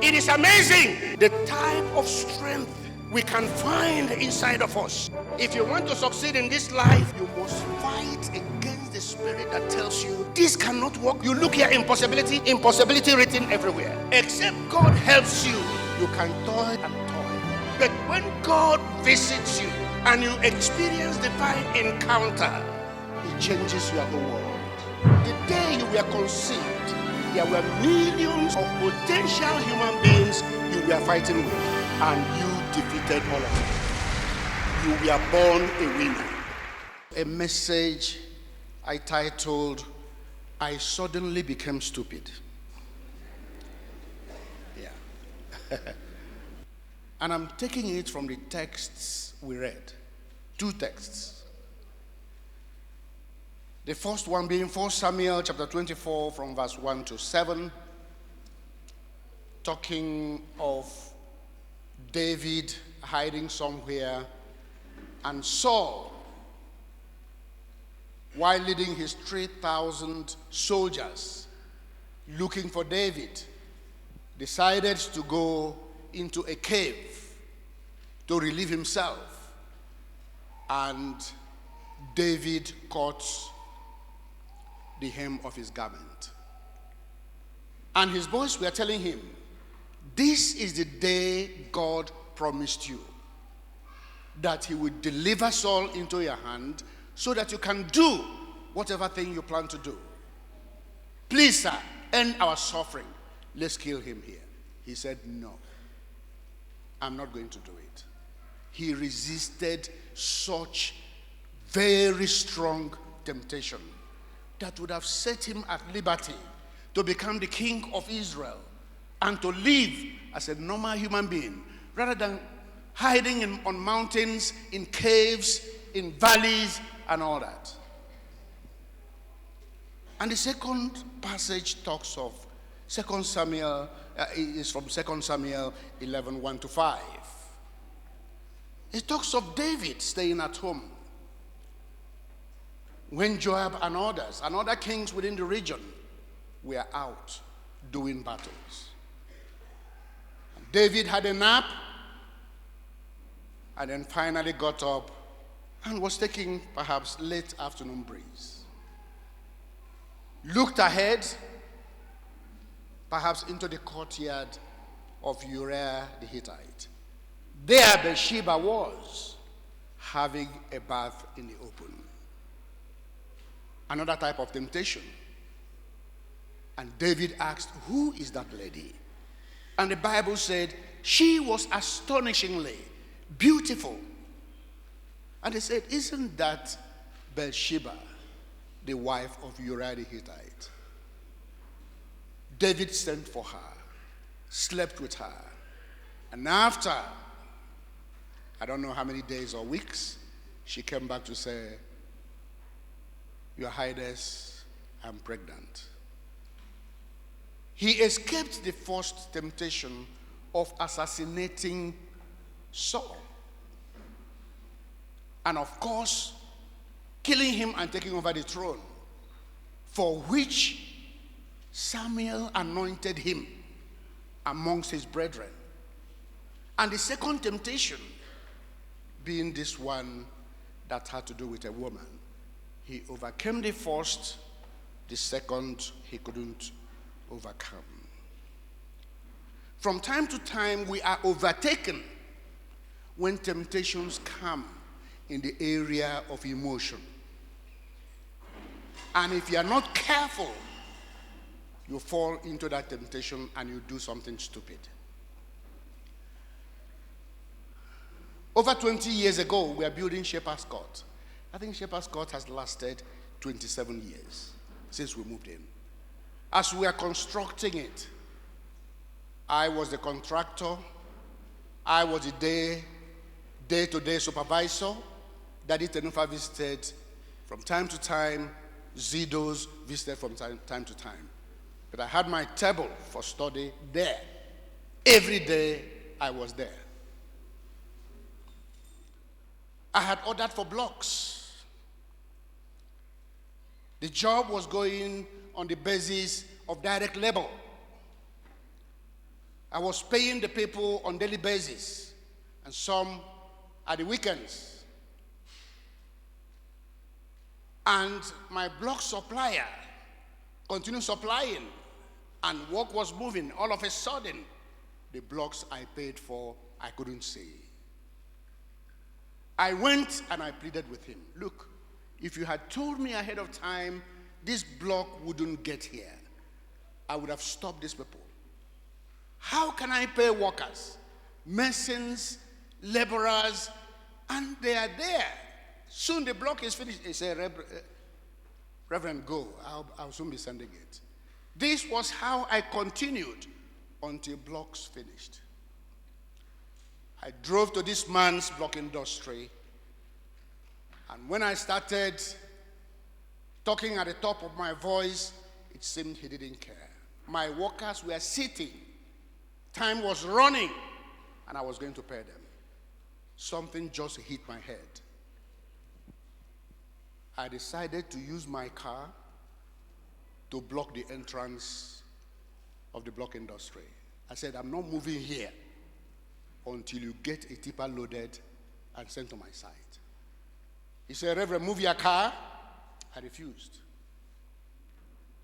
it is amazing the type of strength we can find inside of us. If you want to succeed in this life, you must fight against the spirit that tells you this cannot work. You look here, impossibility written everywhere. Except God helps you, you can toil and toil. But when God visits you and you experience divine encounter, it changes your whole world. The day you were conceived, there were millions of potential human beings you were fighting with, and you defeated all of them. You were born a winner. A message I titled, I Suddenly Became Stupid. Yeah. And I'm taking it from the texts we read. 2 texts. The first one being 1 Samuel chapter 24 from verse 1 to 7, talking of David hiding somewhere and Saul, while leading his 3,000 soldiers looking for David, decided to go into a cave to relieve himself, and David caught the hem of his garment. And his boys were telling him, this is the day God promised you, that he would deliver Saul into your hand so that you can do whatever thing you plan to do. Please, sir, end our suffering. Let's kill him here. He said, no, I'm not going to do it. He resisted such very strong temptation that would have set him at liberty to become the king of Israel and to live as a normal human being rather than hiding on mountains, in caves, in valleys, and all that. And the second passage talks of 2 Samuel, is from 2 Samuel 11, 1 to 5. It talks of David staying at home when Joab and others and other kings within the region were out doing battles. David had a nap and then finally got up and was taking perhaps late afternoon breeze. Looked ahead, perhaps into the courtyard of Uriah the Hittite. There Bathsheba was, having a bath in the open. Another type of temptation. And David asked, who is that lady? And the Bible said, she was astonishingly beautiful. And they said, isn't that Bathsheba, the wife of Uriah the Hittite? David sent for her, slept with her, and after, I don't know how many days or weeks, she came back to say, Your Highness, I'm pregnant. He escaped the first temptation of assassinating Saul. And of course, killing him and taking over the throne, for which Samuel anointed him amongst his brethren. And the second temptation being this one that had to do with a woman. He overcame the first, the second he couldn't overcome. From time to time, we are overtaken when temptations come in the area of emotion. And if you are not careful, you fall into that temptation and you do something stupid. Over 20 years ago, we are building Shepherd's Court. I think Shepherd's Court has lasted 27 years since we moved in. As we are constructing it, I was the contractor. I was the day-to-day supervisor. Daddy Tenufa visited from time to time. Zidos visited from time to time. But I had my table for study there. Every day I was there. I had ordered for blocks. The job was going on the basis of direct labor. I was paying the people on daily basis and some at the weekends. And my block supplier continued supplying and work was moving. All of a sudden, the blocks I paid for, I couldn't see. I went and I pleaded with him. Look, if you had told me ahead of time this block wouldn't get here, I would have stopped these people. How can I pay workers, masons, laborers, and they are there? Soon the block is finished. He said, Reverend, go. I'll soon be sending it. This was how I continued until blocks finished. I drove to this man's block industry, and when I started talking at the top of my voice, it seemed he didn't care. My workers were sitting. Time was running, and I was going to pay them. Something just hit my head. I decided to use my car to block the entrance of the block industry. I said, I'm not moving here until you get a tipper loaded and sent to my site. He said, Reverend, move your car. I refused.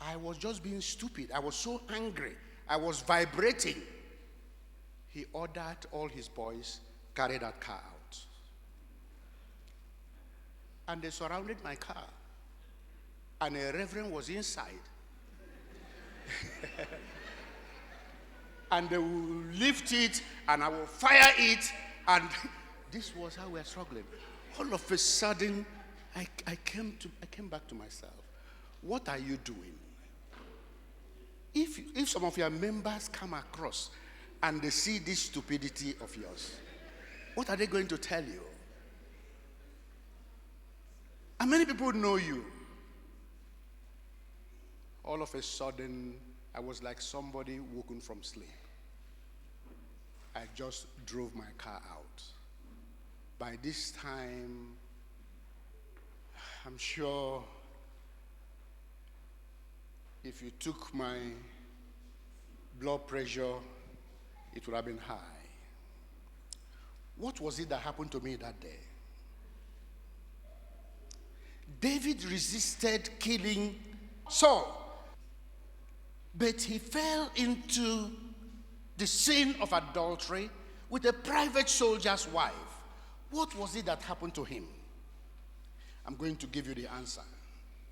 I was just being stupid. I was so angry. I was vibrating. He ordered all his boys carry that car out. And they surrounded my car. And a reverend was inside. And they will lift it, and I will fire it, and this was how we were struggling. All of a sudden, I came back to myself. What are you doing? If some of your members come across and they see this stupidity of yours, what are they going to tell you? And many people know you. All of a sudden, I was like somebody woken from sleep. I just drove my car out. By this time, I'm sure if you took my blood pressure, it would have been high. What was it that happened to me that day? David resisted killing Saul, but he fell into the sin of adultery with a private soldier's wife. What was it that happened to him? I'm going to give you the answer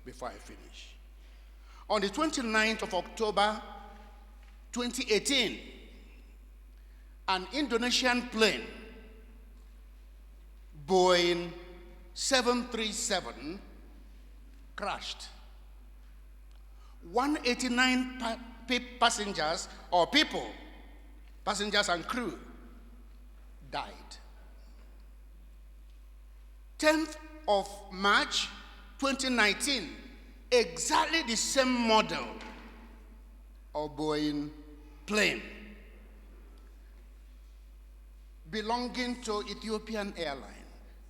before I finish. On the 29th of October, 2018, an Indonesian plane, Boeing 737, crashed. 189 passengers or people, passengers and crew, died. 10th of March 2019, exactly the same model of Boeing plane belonging to Ethiopian Airlines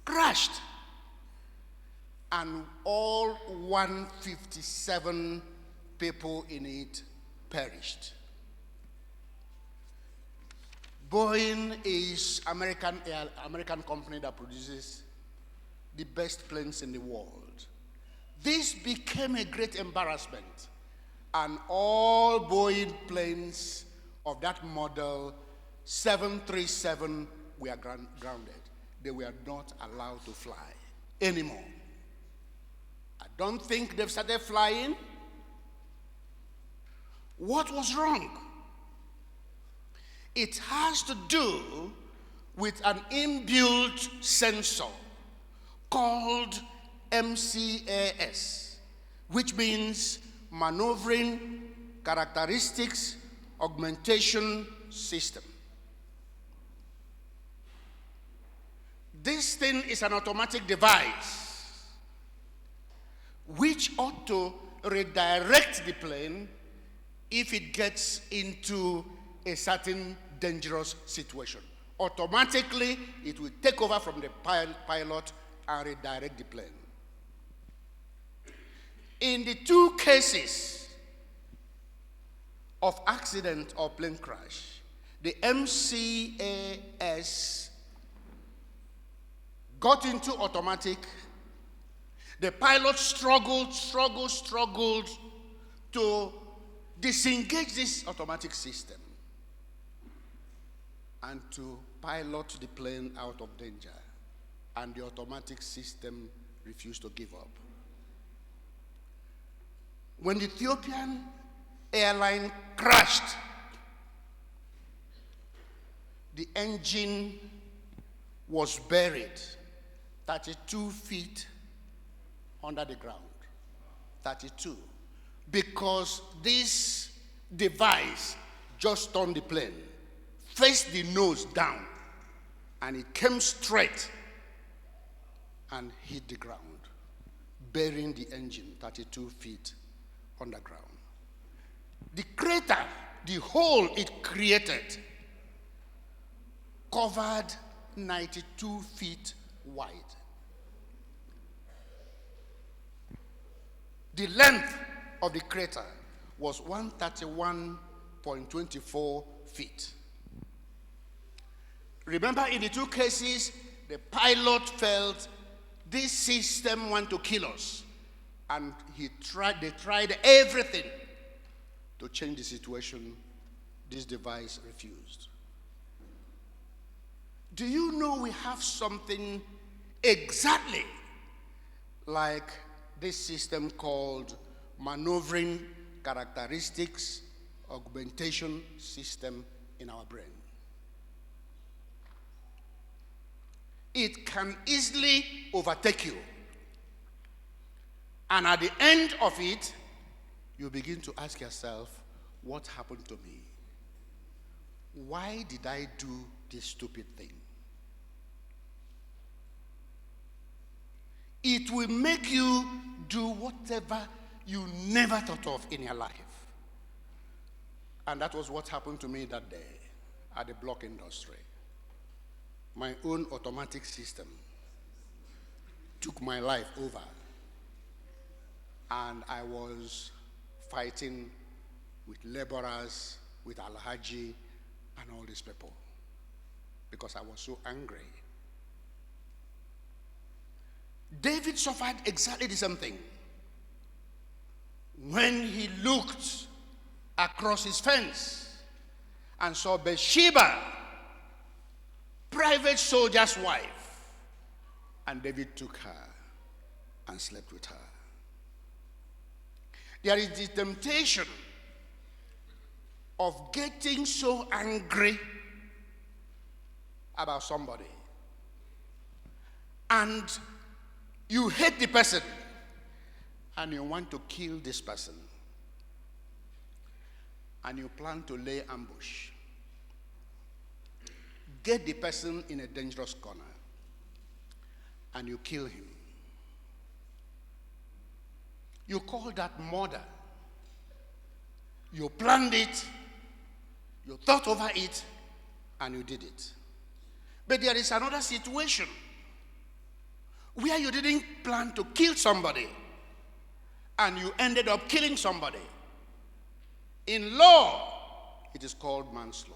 crashed, and all 157 people in it perished. Boeing is American company that produces the best planes in the world. This became a great embarrassment, and all Boeing planes of that model, 737, were grounded. They were not allowed to fly anymore. I don't think they've started flying. What was wrong? It has to do with an inbuilt sensor called MCAS, which means Maneuvering Characteristics Augmentation System. This thing is an automatic device which ought to redirect the plane if it gets into a certain dangerous situation. Automatically, it will take over from the pilot and redirect the plane. In the two cases of accident or plane crash, The MCAS got into automatic. The pilot struggled to disengage this automatic system and to pilot the plane out of danger. And the automatic system refused to give up. When the Ethiopian airline crashed, the engine was buried 32 feet under the ground. 32. Because this device just turned the plane, faced the nose down, and it came straight and hit the ground, burying the engine 32 feet underground. The crater, the hole it created, covered 92 feet wide. The length of the crater was 131.24 feet. Remember, in the two cases, the pilot felt this system want to kill us, and they tried everything to change the situation. This device refused. Do you know we have something exactly like this system called maneuvering characteristics augmentation system in our brain? It can easily overtake you. And at the end of it, you begin to ask yourself, what happened to me? Why did I do this stupid thing? It will make you do whatever you never thought of in your life. And that was what happened to me that day at the block industry. My own automatic system took my life over, and I was fighting with laborers, with Alhaji, and all these people because I was so angry. David suffered exactly the same thing. When he looked across his fence and saw Bathsheba, private soldier's wife, and David took her and slept with her. There is the temptation of getting so angry about somebody, and you hate the person and you want to kill this person, and you plan to lay ambush, get the person in a dangerous corner, and you kill him. You call that murder. You planned it, you thought over it, and you did it. But there is another situation where you didn't plan to kill somebody and you ended up killing somebody. In law, it is called manslaughter.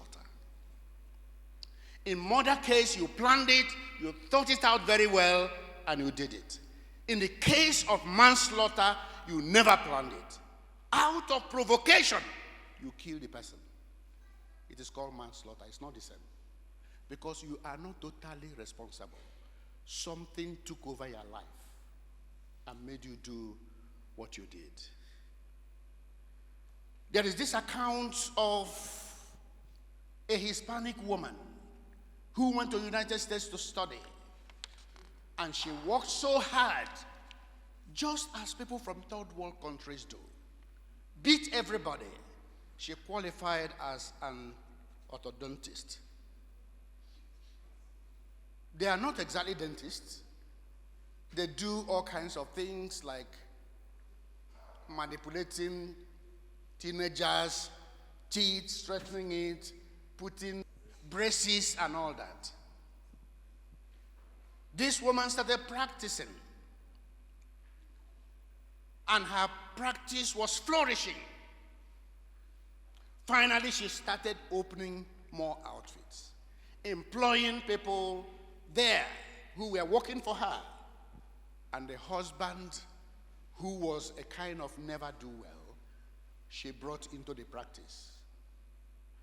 In murder case, you planned it, you thought it out very well, and you did it. In the case of manslaughter, you never planned it. Out of provocation, you kill the person. It is called manslaughter. It's not the same. Because you are not totally responsible. Something took over your life and made you do what you did. There is this account of a Hispanic woman who went to the United States to study. And she worked so hard, just as people from third world countries do. Beat everybody. She qualified as an orthodontist. They are not exactly dentists. They do all kinds of things like manipulating teenagers' teeth, straightening it, putting braces and all that. This woman started practicing, and her practice was flourishing. Finally, she started opening more outfits, employing people there who were working for her, and the husband, who was a kind of never-do-well, she brought into the practice.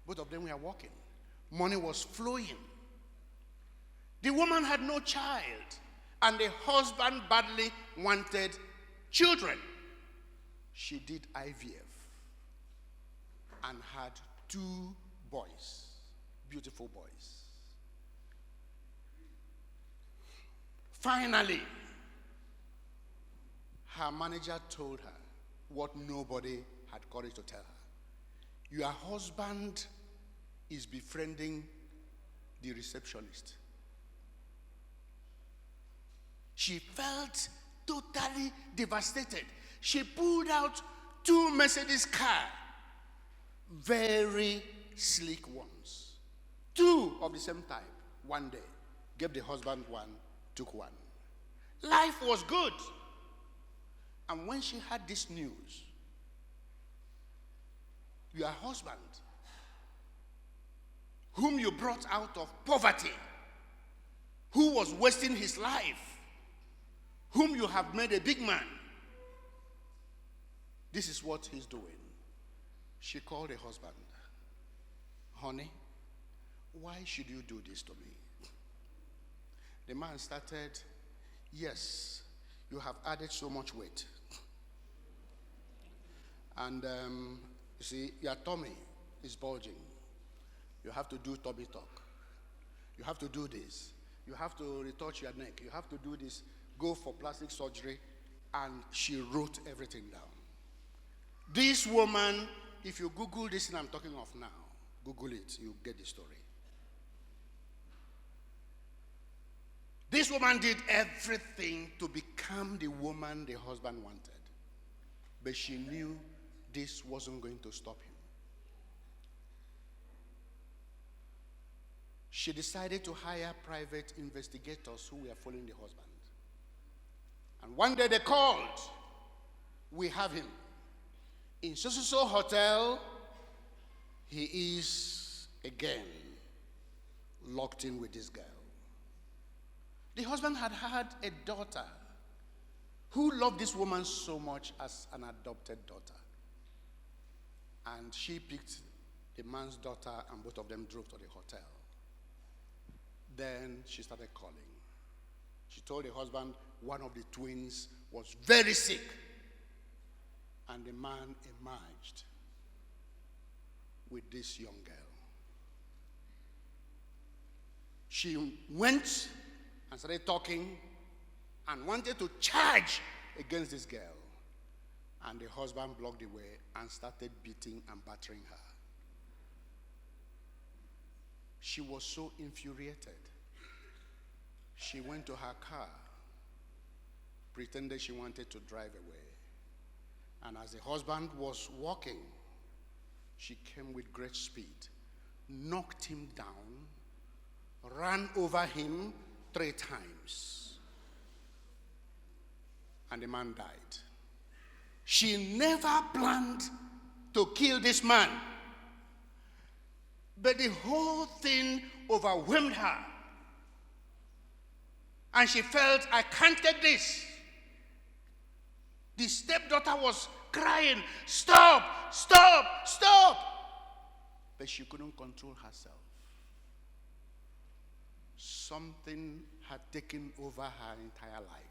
Both of them were working. Money was flowing. The woman had no child, and the husband badly wanted children. She did IVF and had 2 boys, beautiful boys. Finally, her manager told her what nobody had courage to tell her. Your husband is befriending the receptionist. She felt totally devastated. She pulled out 2 Mercedes cars, very sleek ones. 2 of the same type, one day. Gave the husband one, took one. Life was good. And when she had this news, your husband, whom you brought out of poverty, who was wasting his life, whom you have made a big man, this is what he's doing. She called the husband. Honey, why should you do this to me? The man started, yes, you have added so much weight. And you see, your tummy is bulging. You have to do tummy talk. You have to do this. You have to retouch your neck. You have to do this. Go for plastic surgery. And she wrote everything down. This woman, if you Google this thing I'm talking of now, Google it, you get the story. This woman did everything to become the woman the husband wanted. But she knew this wasn't going to stop him. She decided to hire private investigators who were following the husband. And one day they called, we have him. In so hotel, he is again locked in with this girl. The husband had had a daughter who loved this woman so much as an adopted daughter. And she picked the man's daughter and both of them drove to the hotel. Then she started calling. She told the husband one of the twins was very sick. And the man emerged with this young girl. She went and started talking and wanted to charge against this girl. And the husband blocked the way and started beating and battering her. She was so infuriated. She went to her car, pretended she wanted to drive away. And as the husband was walking, she came with great speed, knocked him down, ran over him 3 times. And the man died. She never planned to kill this man. But the whole thing overwhelmed her. And she felt, I can't take this. The stepdaughter was crying, stop, stop, stop. But she couldn't control herself. Something had taken over her entire life.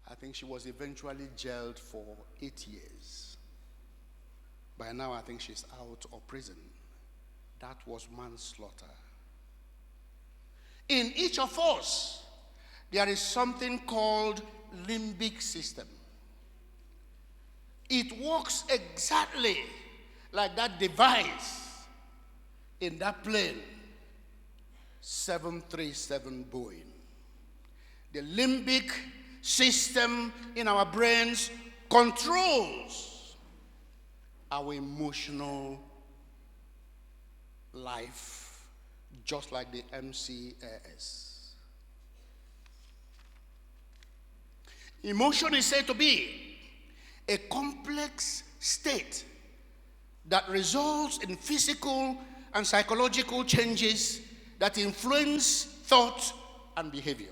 I think she was eventually jailed for 8 years. By now, I think she's out of prison. That was manslaughter. In each of us, there is something called limbic system. It works exactly like that device in that plane, 737 Boeing. The limbic system in our brains controls our emotional life, just like the MCAS. Emotion is said to be a complex state that results in physical and psychological changes that influence thought and behavior.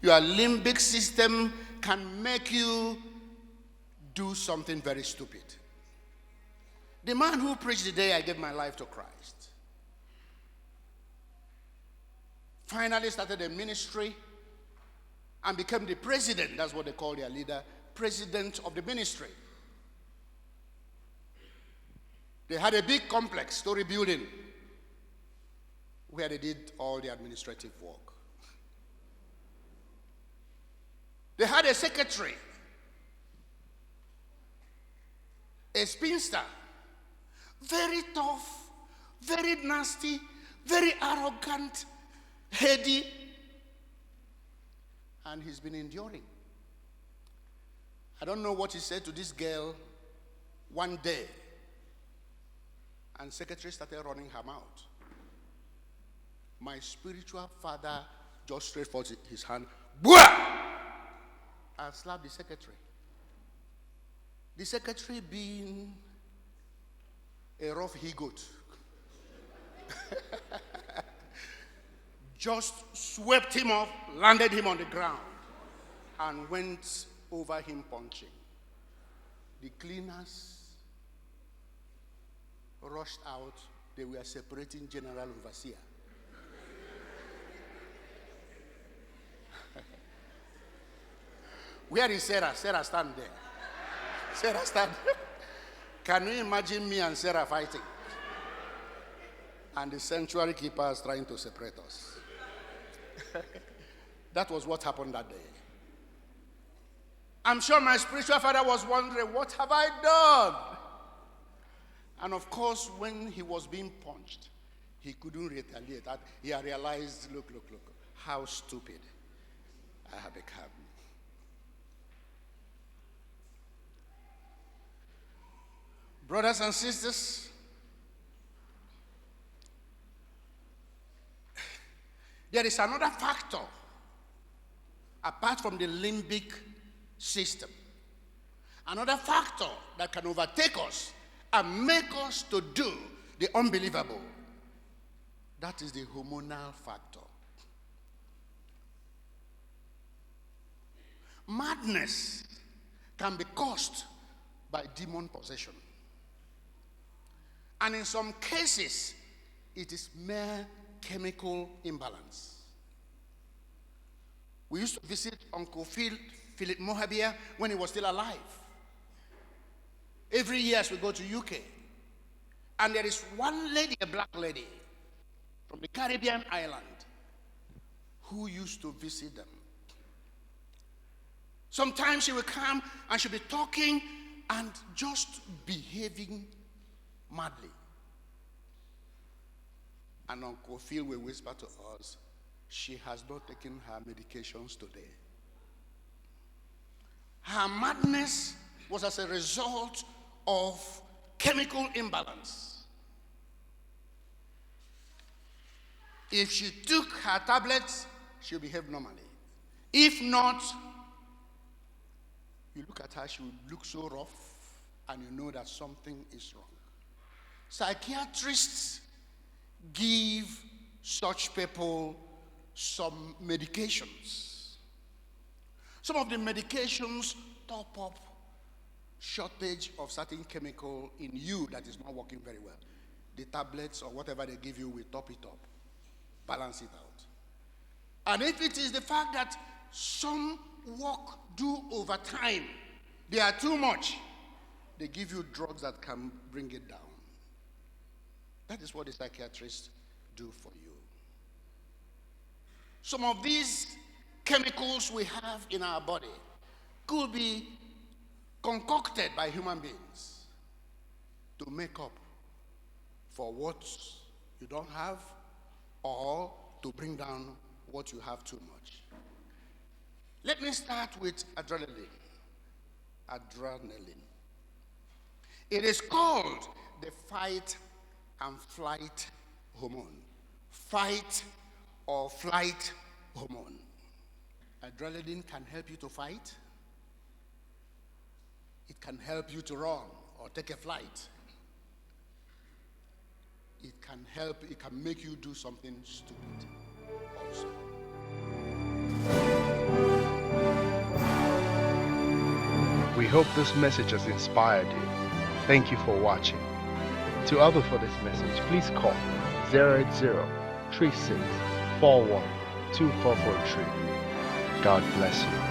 Your limbic system can make you do something very stupid. The man who preached the day I gave my life to Christ finally started a ministry and became the president. That's what they call their leader, president of the ministry. They had a big complex, story building, where they did all the administrative work. They had a secretary, a spinster, very tough, very nasty, very arrogant, heady, and he's been enduring. I don't know what he said to this girl one day, and secretary started running her mouth. My spiritual father just stretched forth his hand, "Bwah!" and slapped the secretary. The secretary, being a rough he-goat, just swept him off, landed him on the ground, and went over him punching. The cleaners rushed out. They were separating general overseer. Where is Sarah? Sarah, stand there. Sarah, stand. Can you imagine me and Sarah fighting? And the sanctuary keepers trying to separate us. That was what happened that day. I'm sure my spiritual father was wondering, what have I done? And of course, when he was being punched, he couldn't retaliate. He had realized, look, how stupid I have become. Brothers and sisters, there is another factor apart from the limbic system. Another factor that can overtake us and make us to do the unbelievable. That is the hormonal factor. Madness can be caused by demon possession. And in some cases, it is mere chemical imbalance. We used to visit Uncle Philip Mohabia when he was still alive. Every year as we go to UK. And there is one lady, a black lady, from the Caribbean island, who used to visit them. Sometimes she will come and she'll be talking and just behaving madly. And Uncle Phil will whisper to us, she has not taken her medications today. Her madness was as a result of chemical imbalance. If she took her tablets, she'll behave normally. If not, you look at her, she will look so rough, and you know that something is wrong. Psychiatrists give such people some medications. Some of the medications top up shortage of certain chemical in you that is not working very well. The tablets or whatever they give you will top it up, balance it out. And if it is the fact that some work do over time, they are too much, they give you drugs that can bring it down. That is what the psychiatrists do for you. Some of these chemicals we have in our body could be concocted by human beings to make up for what you don't have or to bring down what you have too much. Let me start with adrenaline. Adrenaline. It is called the fight and flight hormone. Fight or flight hormone. Adrenaline can help you to fight. It can help you to run or take a flight. it can help, it can make you do something stupid also. We hope this message has inspired you. Thank you for watching. To order for this message, please call 080-3641-2443. God bless you.